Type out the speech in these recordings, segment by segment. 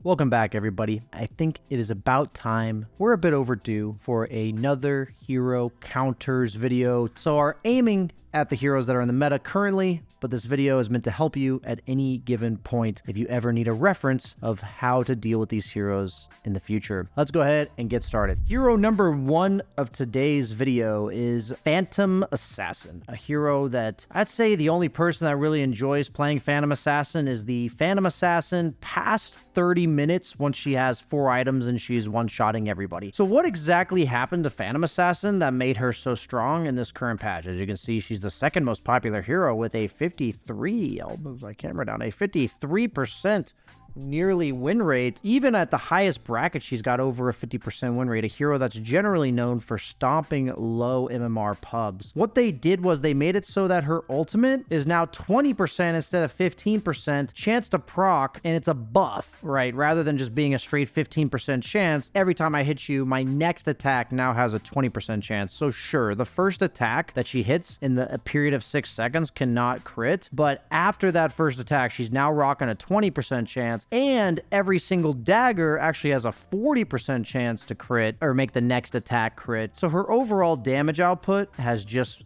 Welcome back, everybody. I think it is about time. We're a bit overdue for another hero counters video. So our aiming at the heroes that are in the meta currently, but this video is meant to help you at any given point if you ever need a reference of how to deal with these heroes in the future. Let's go ahead and get started. Hero number one of today's video is Phantom Assassin, a hero that I'd say the only person that really enjoys playing Phantom Assassin is the Phantom Assassin past 30 minutes once she has 4 items and she's one-shotting everybody. So what exactly happened to Phantom Assassin that made her so strong in this current patch? As you can see, she's the second most popular hero with a 53, I'll move my camera down, a 53% nearly win rate. Even at the highest bracket, she's got over a 50% win rate, a hero that's generally known for stomping low MMR pubs. What they did was they made it so that her ultimate is now 20% instead of 15% chance to proc, and it's a buff, right? Rather than just being a straight 15% chance, every time I hit you, my next attack now has a 20% chance. So sure, the first attack that she hits in the period of 6 seconds cannot crit, but after that first attack, she's now rocking a 20% chance, and every single dagger actually has a 40% chance to crit or make the next attack crit. So her overall damage output has just,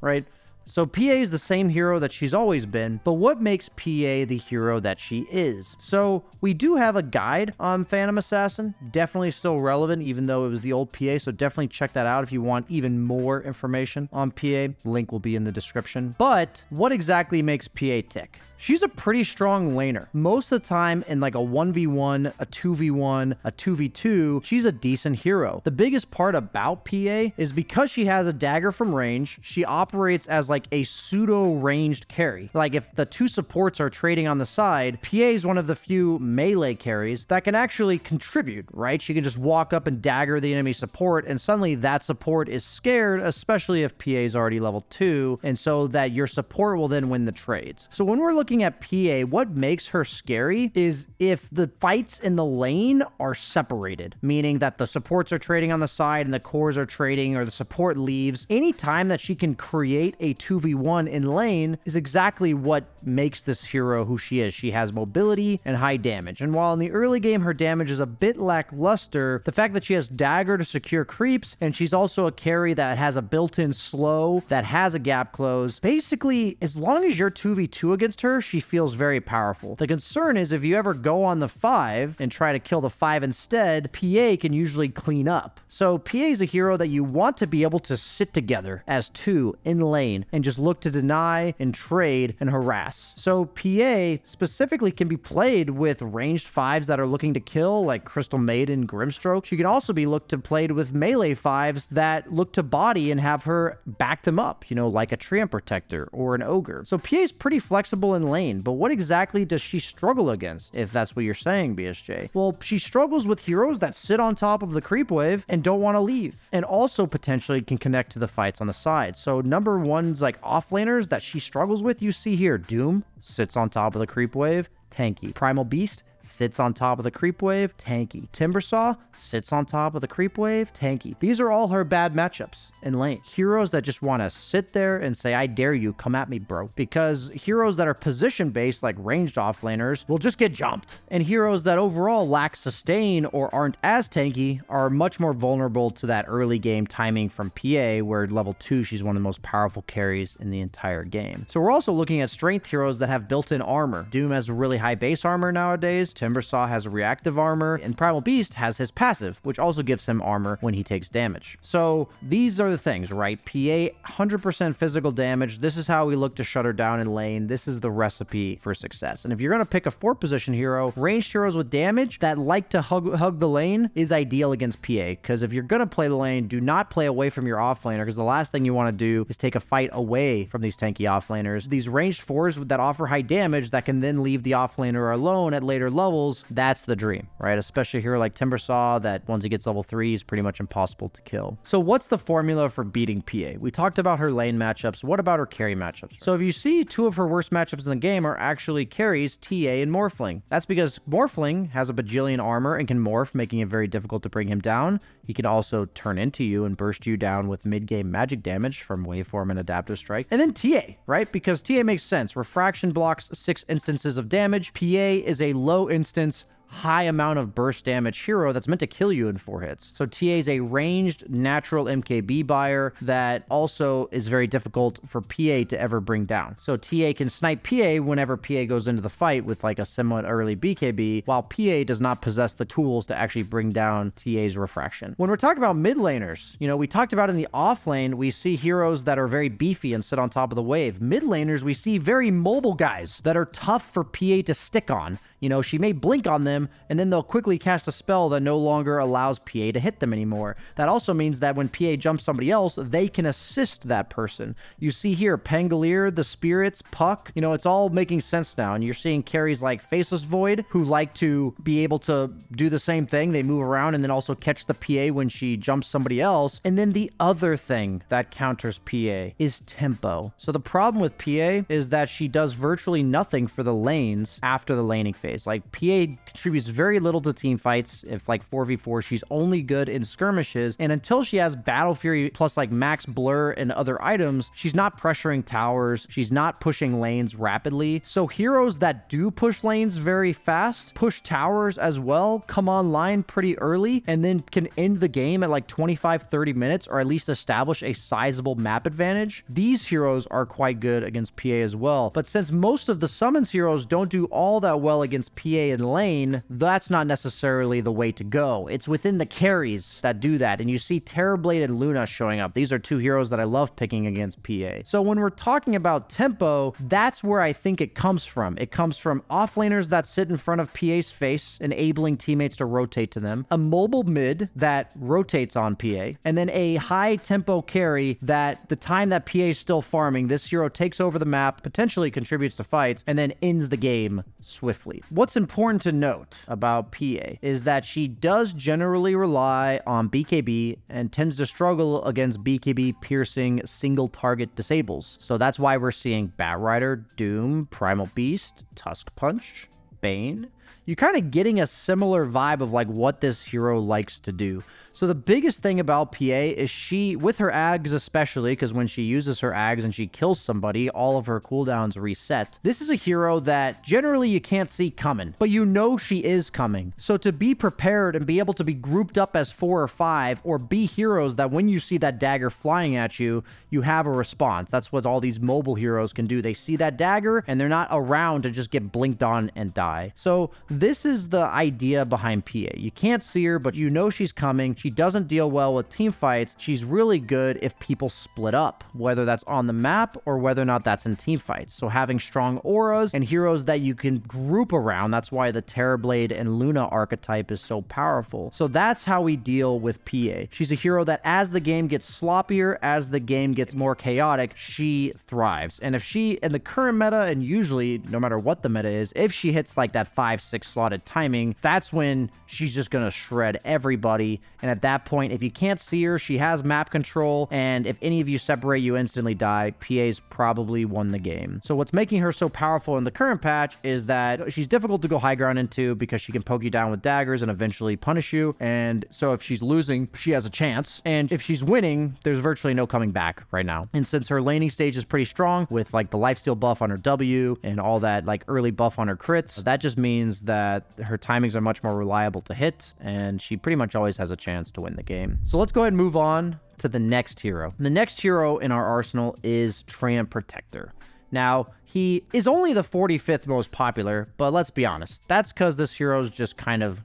right? So PA is the same hero that she's always been, but what makes PA the hero that she is? So we do have a guide on Phantom Assassin, definitely still relevant even though it was the old PA, so definitely check that out if you want even more information on PA. Link will be in the description. But what exactly makes PA tick? She's a pretty strong laner. Most of the time in like a 1v1, a 2v1, a 2v2, she's a decent hero. The biggest part about PA is because she has a dagger from range, she operates as like a pseudo ranged carry. Like if the two supports are trading on the side, PA is one of the few melee carries that can actually contribute, right? She can just walk up and dagger the enemy support, and suddenly that support is scared, especially if PA is already level 2, and so that your support will then win the trades. So when we're looking at PA, what makes her scary is if the fights in the lane are separated, meaning that the supports are trading on the side and the cores are trading, or the support leaves. Anytime that she can create a 2v1 in lane is exactly what makes this hero who she is. She has mobility and high damage, and while in the early game her damage is a bit lackluster, the fact that she has dagger to secure creeps, and she's also a carry that has a built-in slow, that has a gap close, basically as long as you're 2v2 against her, she feels very powerful. The concern is if you ever go on the 5 and try to kill the 5 instead, PA can usually clean up. So PA is a hero that you want to be able to sit together as 2 in lane and just look to deny and trade and harass. So PA specifically can be played with ranged 5s that are looking to kill, like Crystal Maiden, Grimstroke. She can also be looked to played with melee 5s that look to body and have her back them up, you know, like a Treant Protector or an Ogre. So PA is pretty flexible in lane, but what exactly does she struggle against, if that's what you're saying, BSJ? Well, she struggles with heroes that sit on top of the creep wave and don't want to leave, and also potentially can connect to the fights on the side. So number one's like offlaners that she struggles with, you see here, Doom sits on top of the creep wave, tanky. Primal Beast sits on top of the creep wave, tanky. Timbersaw sits on top of the creep wave, tanky. These are all her bad matchups in lane. Heroes that just want to sit there and say, I dare you, come at me, bro. Because heroes that are position-based, like ranged offlaners, will just get jumped. And heroes that overall lack sustain or aren't as tanky are much more vulnerable to that early game timing from PA, where level 2, she's one of the most powerful carries in the entire game. So we're also looking at strength heroes that have built-in armor. Doom has really high base armor nowadays. Timbersaw has reactive armor, and Primal Beast has his passive, which also gives him armor when he takes damage. So these are the things, right? PA, 100% physical damage. This is how we look to shut her down in lane. This is the recipe for success. And if you're going to pick a 4-position hero, ranged heroes with damage that like to hug the lane is ideal against PA, because if you're going to play the lane, do not play away from your offlaner, because the last thing you want to do is take a fight away from these tanky offlaners. These ranged 4s that offer high damage that can then leave the offlaner alone at later levels, that's the dream, right? Especially a hero like Timbersaw that once he gets level 3 is pretty much impossible to kill. So what's the formula for beating PA? We talked about her lane matchups. What about her carry matchups? So if you see, 2 of her worst matchups in the game are actually carries, TA and Morphling. That's because Morphling has a bajillion armor and can morph, making it very difficult to bring him down. He can also turn into you and burst you down with mid-game magic damage from Waveform and Adaptive Strike. And then TA, right? Because TA makes sense. Refraction blocks 6 instances of damage. PA is a low low instance, high amount of burst damage hero that's meant to kill you in 4 hits. So TA is a ranged natural MKB buyer that also is very difficult for PA to ever bring down. So TA can snipe PA whenever PA goes into the fight with like a somewhat early BKB, while PA does not possess the tools to actually bring down TA's refraction. When we're talking about mid laners, you know, we talked about in the off lane, we see heroes that are very beefy and sit on top of the wave. Mid laners, we see very mobile guys that are tough for PA to stick on. You know, she may blink on them, and then they'll quickly cast a spell that no longer allows PA to hit them anymore. That also means that when PA jumps somebody else, they can assist that person. You see here, Pangolier, the Spirits, Puck, you know, it's all making sense now, and you're seeing carries like Faceless Void, who like to be able to do the same thing. They move around and then also catch the PA when she jumps somebody else. And then the other thing that counters PA is tempo. So the problem with PA is that she does virtually nothing for the lanes after the laning phase. Like, PA contributes very little to team fights. If like 4v4, she's only good in skirmishes, and until she has Battle Fury plus like max blur and other items, she's not pressuring towers, she's not pushing lanes rapidly. So heroes that do push lanes very fast, push towers as well, come online pretty early, and then can end the game at like 25-30 minutes, or at least establish a sizable map advantage. These heroes are quite good against PA as well. But since most of the summons heroes don't do all that well against PA in lane, that's not necessarily the way to go. It's within the carries that do that, and you see Terrorblade and Luna showing up. These are two heroes that I love picking against PA. So when we're talking about tempo, that's where I think it comes from. It comes from offlaners that sit in front of PA's face, enabling teammates to rotate to them, a mobile mid that rotates on PA, and then a high tempo carry that the time that PA is still farming, this hero takes over the map, potentially contributes to fights, and then ends the game swiftly. What's important to note about PA is that she does generally rely on BKB and tends to struggle against BKB piercing single target disables. So that's why we're seeing Batrider, Doom, Primal Beast, Tusk Punch, Bane. You're kind of getting a similar vibe of like what this hero likes to do. So the biggest thing about PA is she, with her Ags especially, because when she uses her Ags and she kills somebody, all of her cooldowns reset. This is a hero that generally you can't see coming, but you know she is coming. So to be prepared and be able to be grouped up as 4 or 5, or be heroes that when you see that dagger flying at you, you have a response. That's what all these mobile heroes can do. They see that dagger and they're not around to just get blinked on and die. So this is the idea behind PA. You can't see her, but you know she's coming. She doesn't deal well with team fights. She's really good if people split up, whether that's on the map or whether or not that's in team fights. So having strong auras and heroes that you can group around, that's why the Terrorblade and Luna archetype is so powerful. So that's how we deal with PA. She's a hero that as the game gets sloppier, as the game gets more chaotic, she thrives. And if she, in the current meta, and usually no matter what the meta is, if she hits like that 5-6 slotted timing, that's when she's just gonna shred everybody. And at that point, if you can't see her, she has map control, and if any of you separate, you instantly die. PA's probably won the game. So what's making her so powerful in the current patch is that she's difficult to go high ground into because she can poke you down with daggers and eventually punish you. And so if she's losing, she has a chance. And if she's winning, there's virtually no coming back right now. And since her laning stage is pretty strong with like the lifesteal buff on her W and all that like early buff on her crits, that just means that her timings are much more reliable to hit, and she pretty much always has a chance to win the game. So let's go ahead and move on to the next hero. The next hero in our arsenal is Treant Protector. Now, he is only the 45th most popular, but let's be honest, that's because this hero is just kind of...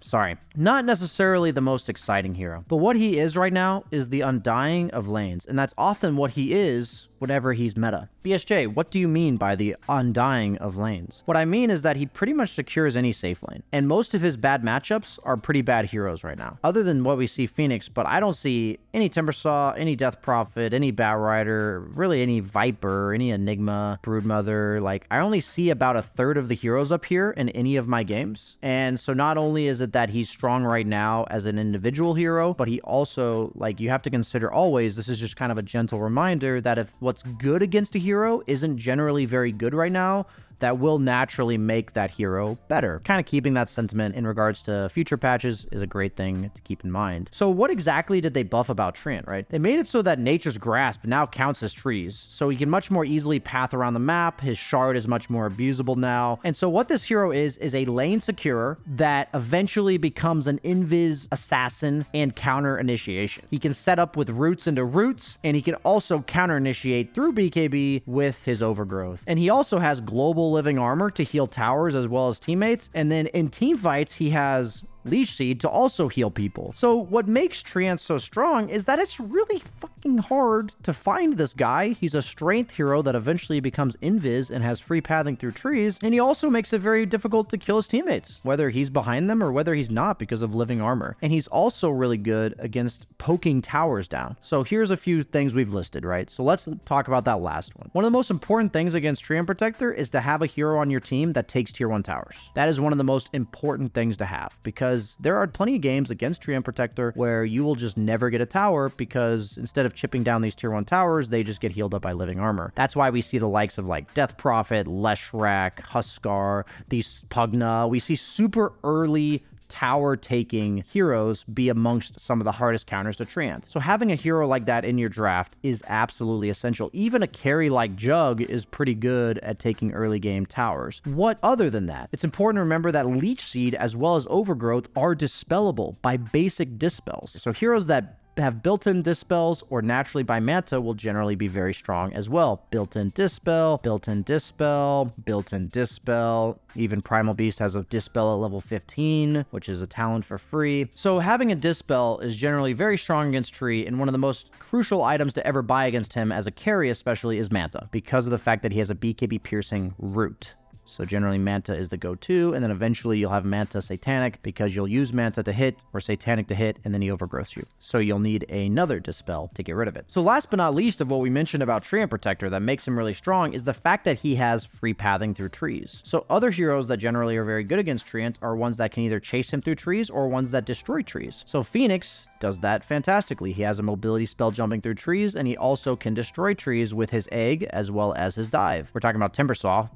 sorry. Not necessarily the most exciting hero, but what he is right now is the undying of lanes, and that's often what he is whenever he's meta. BSJ, what do you mean by the undying of lanes? What I mean is that he pretty much secures any safe lane, and most of his bad matchups are pretty bad heroes right now, other than what we see Phoenix, but I don't see any Timbersaw, any Death Prophet, any Batrider, really any Viper, any Enigma, Broodmother. Like, I only see about a third of the heroes up here in any of my games, and so not only is it that he's strong right now as an individual hero, but he also, like, you have to consider always, this is just kind of a gentle reminder that if what's good against a hero isn't generally very good right now, that will naturally make that hero better. Kind of keeping that sentiment in regards to future patches is a great thing to keep in mind. So what exactly did they buff about Treant, right? They made it so that Nature's Grasp now counts as trees, so he can much more easily path around the map. His shard is much more abusable now. And so what this hero is a lane securer that eventually becomes an invis assassin and counter initiation. He can set up with roots into roots, and he can also counter initiate through BKB with his overgrowth. And he also has global living armor to heal towers as well as teammates. And then in team fights, he has Leech Seed to also heal people. So what makes Treant so strong is that it's really fucking hard to find this guy. He's a strength hero that eventually becomes invis and has free pathing through trees, and he also makes it very difficult to kill his teammates, whether he's behind them or whether he's not because of living armor. And he's also really good against poking towers down. So here's a few things we've listed, right? So let's talk about that last one. One of the most important things against Treant Protector is to have a hero on your team that takes tier 1 towers. That is one of the most important things to have, because there are plenty of games against Treant Protector where you will just never get a tower because instead of chipping down these tier 1 towers, they just get healed up by living armor. That's why we see the likes of like Death Prophet, Leshrac, Huskar, these Pugna. We see super early tower-taking heroes be amongst some of the hardest counters to Treant. So having a hero like that in your draft is absolutely essential. Even a carry like Jug is pretty good at taking early game towers. What other than that? It's important to remember that Leech Seed as well as Overgrowth are dispellable by basic dispels. So heroes that have built-in dispels or naturally by Manta will generally be very strong as well. Built-in dispel, built-in dispel, built-in dispel. Even Primal Beast has a dispel at level 15, which is a talent for free. So having a dispel is generally very strong against Tree, and one of the most crucial items to ever buy against him as a carry especially is Manta, because of the fact that he has a BKB piercing root. So generally Manta is the go-to, and then eventually you'll have Manta Satanic because you'll use Manta to hit or Satanic to hit, and then he overgrowths you. So you'll need another Dispel to get rid of it. So last but not least of what we mentioned about Treant Protector that makes him really strong is the fact that he has free pathing through trees. So other heroes that generally are very good against Treant are ones that can either chase him through trees or ones that destroy trees. So Phoenix does that fantastically. He has a mobility spell jumping through trees, and he also can destroy trees with his egg as well as his dive. We're talking about Timbersaw.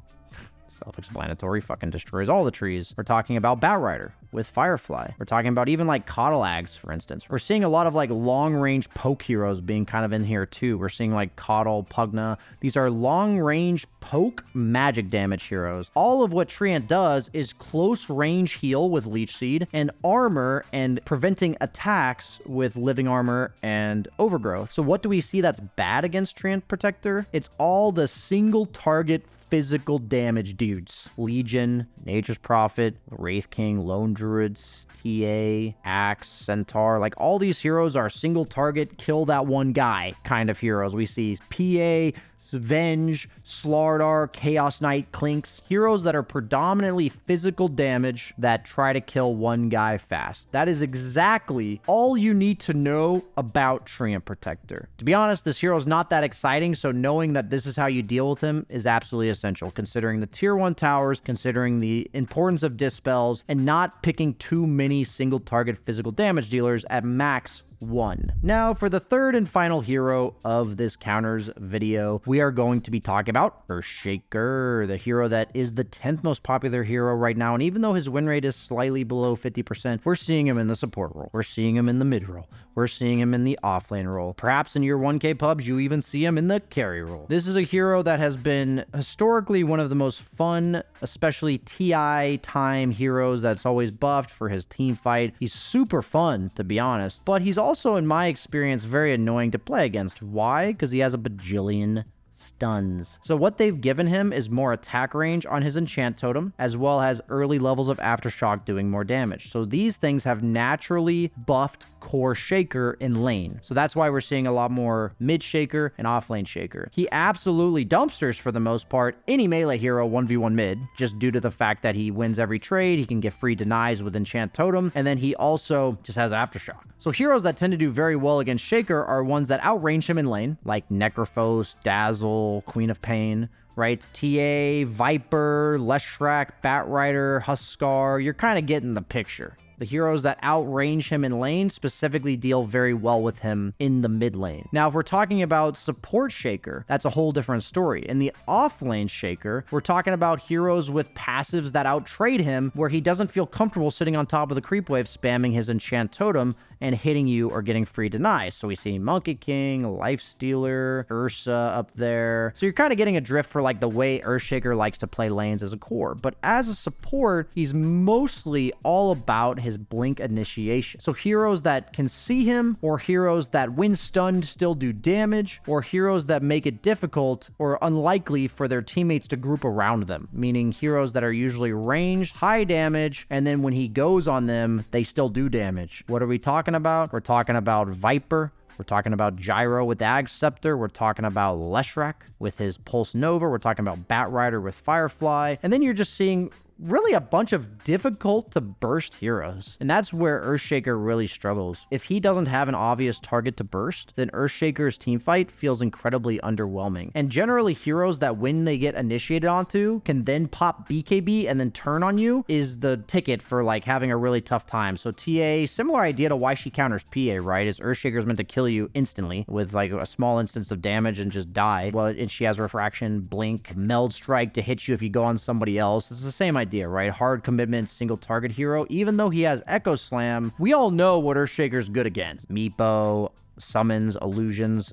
Self-explanatory, fucking destroys all the trees. We're talking about Batrider with Firefly. We're talking about even like Coddleags, for instance. We're seeing a lot of like long-range poke heroes being kind of in here too. We're seeing like Coddle, Pugna. These are long-range poke magic damage heroes. All of what Treant does is close-range heal with Leech Seed and armor and preventing attacks with living armor and overgrowth. So what do we see that's bad against Treant Protector? It's all the single target physical damage dudes. Legion, Nature's Prophet, Wraith King, Lone Druids, TA, Axe, Centaur. Like all these heroes are single target, kill that one guy kind of heroes. We see PA, Venge, Slardar, Chaos Knight, Clinks, heroes that are predominantly physical damage that try to kill one guy fast. That is exactly all you need to know about Treant Protector. To be honest, this hero is not that exciting, so knowing that this is how you deal with him is absolutely essential, considering the tier 1 towers, considering the importance of dispels, and not picking too many single target physical damage dealers at max 1. Now, for the third and final hero of this counters video, we are going to be talking about Earthshaker, the hero that is the 10th most popular hero right now, and even though his win rate is slightly below 50%, we're seeing him in the support role. We're seeing him in the mid role. We're seeing him in the offlane role. Perhaps in your 1K pubs, you even see him in the carry role. This is a hero that has been historically one of the most fun, especially TI time heroes that's always buffed for his team fight. He's super fun, to be honest, but he's also, in my experience, very annoying to play against. Why? Because he has a bajillion stuns. So what they've given him is more attack range on his enchant totem, as well as early levels of aftershock doing more damage. So these things have naturally buffed core Shaker in lane. So that's why we're seeing a lot more mid Shaker and off lane Shaker. He absolutely dumpsters for the most part any melee hero 1v1 mid, just due to the fact that he wins every trade, he can get free denies with enchant totem, and then he also just has aftershock. So heroes that tend to do very well against Shaker are ones that outrange him in lane, like Necrophos, Dazzle, Queen of Pain, right? TA, Viper, Leshrac, Batrider, Huskar. You're kind of getting the picture. The heroes that outrange him in lane specifically deal very well with him in the mid lane. Now, if we're talking about support Shaker, that's a whole different story. In the off lane Shaker, we're talking about heroes with passives that outtrade him, where he doesn't feel comfortable sitting on top of the creep wave spamming his enchant totem and hitting you or getting free denies. So we see Monkey King, Lifestealer, Ursa up there. So you're kind of getting a drift for like the way Earthshaker likes to play lanes as a core. But as a support, he's mostly all about his blink initiation. So heroes that can see him, or heroes that when stunned still do damage, or heroes that make it difficult or unlikely for their teammates to group around them, meaning heroes that are usually ranged, high damage, and then when he goes on them, they still do damage. What are we talking about? We're talking about Viper. We're talking about Gyro with the Ag Scepter. We're talking about Leshrac with his Pulse Nova. We're talking about Batrider with Firefly. And then you're just seeing really a bunch of difficult to burst heroes. And that's where Earthshaker really struggles. If he doesn't have an obvious target to burst, then Earthshaker's teamfight feels incredibly underwhelming. And generally, heroes that when they get initiated onto can then pop BKB and then turn on you is the ticket for like having a really tough time. So TA, similar idea to why she counters PA, right? Is Earthshaker's meant to kill you instantly with like a small instance of damage and just die. Well, and she has Refraction, Blink, Meld Strike to hit you if you go on somebody else. It's the same idea, right? Hard commitment, single target hero. Even though he has Echo Slam, we all know what Earthshaker's good against. Meepo, summons, illusions,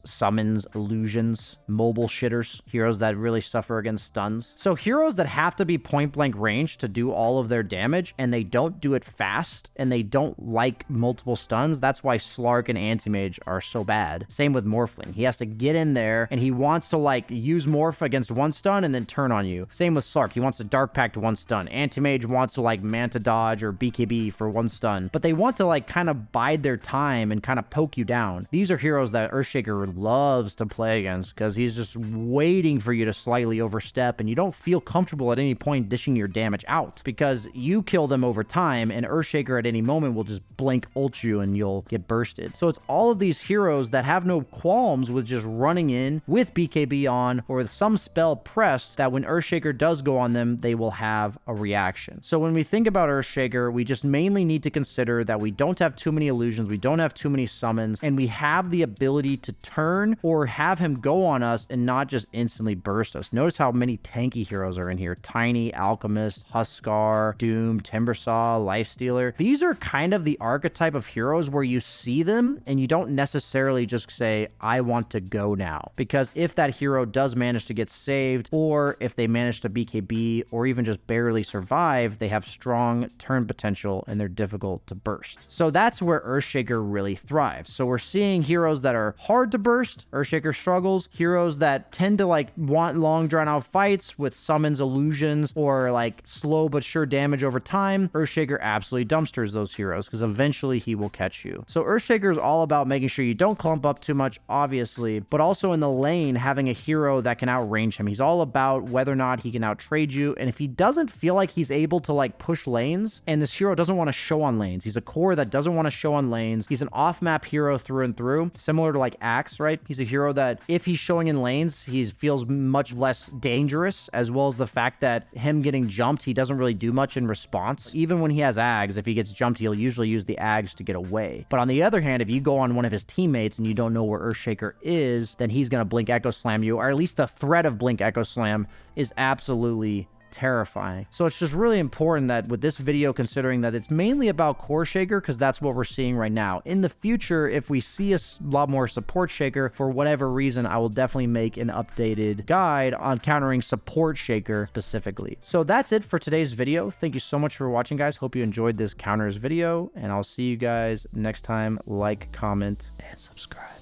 mobile shitters, heroes that really suffer against stuns. So heroes that have to be point blank range to do all of their damage, and they don't do it fast, and they don't like multiple stuns. That's why Slark and Anti-Mage are so bad. Same with Morphling. He has to get in there, and he wants to like use Morph against one stun and then turn on you. Same with Slark. He wants to Dark Pact one stun. Anti-Mage wants to like Manta Dodge or BKB for one stun. But they want to like kind of bide their time and kind of poke you down. These are heroes that Earthshaker loves to play against because he's just waiting for you to slightly overstep, and you don't feel comfortable at any point dishing your damage out because you kill them over time, and Earthshaker at any moment will just blink ult you and you'll get bursted. So it's all of these heroes that have no qualms with just running in with BKB on or with some spell pressed that when Earthshaker does go on them, they will have a reaction. So when we think about Earthshaker, we just mainly need to consider that we don't have too many illusions, we don't have too many summons, and we have the ability to turn or have him go on us and not just instantly burst us. Notice how many tanky heroes are in here. Tiny, Alchemist, Huskar, Doom, Timbersaw, Lifestealer. These are kind of the archetype of heroes where you see them and you don't necessarily just say, I want to go now. Because if that hero does manage to get saved, or if they manage to BKB or even just barely survive, they have strong turn potential and they're difficult to burst. So that's where Earthshaker really thrives. So we're seeing heroes that are hard to burst, Earthshaker struggles. Heroes that tend to like want long drawn out fights with summons, illusions, or like slow but sure damage over time, Earthshaker absolutely dumpsters those heroes because eventually he will catch you. So Earthshaker is all about making sure you don't clump up too much, obviously, but also in the lane having a hero that can outrange him. He's all about whether or not he can outtrade you, and if he doesn't feel like he's able to like push lanes, and this hero doesn't want to show on lanes, he's a core that doesn't want to show on lanes, he's an off-map hero through and through, similar to like Axe, right? He's a hero that if he's showing in lanes, he feels much less dangerous, as well as the fact that him getting jumped, he doesn't really do much in response. Even when he has Ags, if he gets jumped, he'll usually use the Ags to get away. But on the other hand, if you go on one of his teammates and you don't know where Earthshaker is, then he's going to Blink Echo Slam you, or at least the threat of Blink Echo Slam is absolutely terrifying. So it's just really important that with this video, considering that it's mainly about core Shaker, because that's what we're seeing right now. In the future, if we see a lot more support Shaker, for whatever reason, I will definitely make an updated guide on countering support Shaker specifically. So that's it for today's video. Thank you so much for watching, guys. Hope you enjoyed this counters video, and I'll see you guys next time. Like, comment, and subscribe.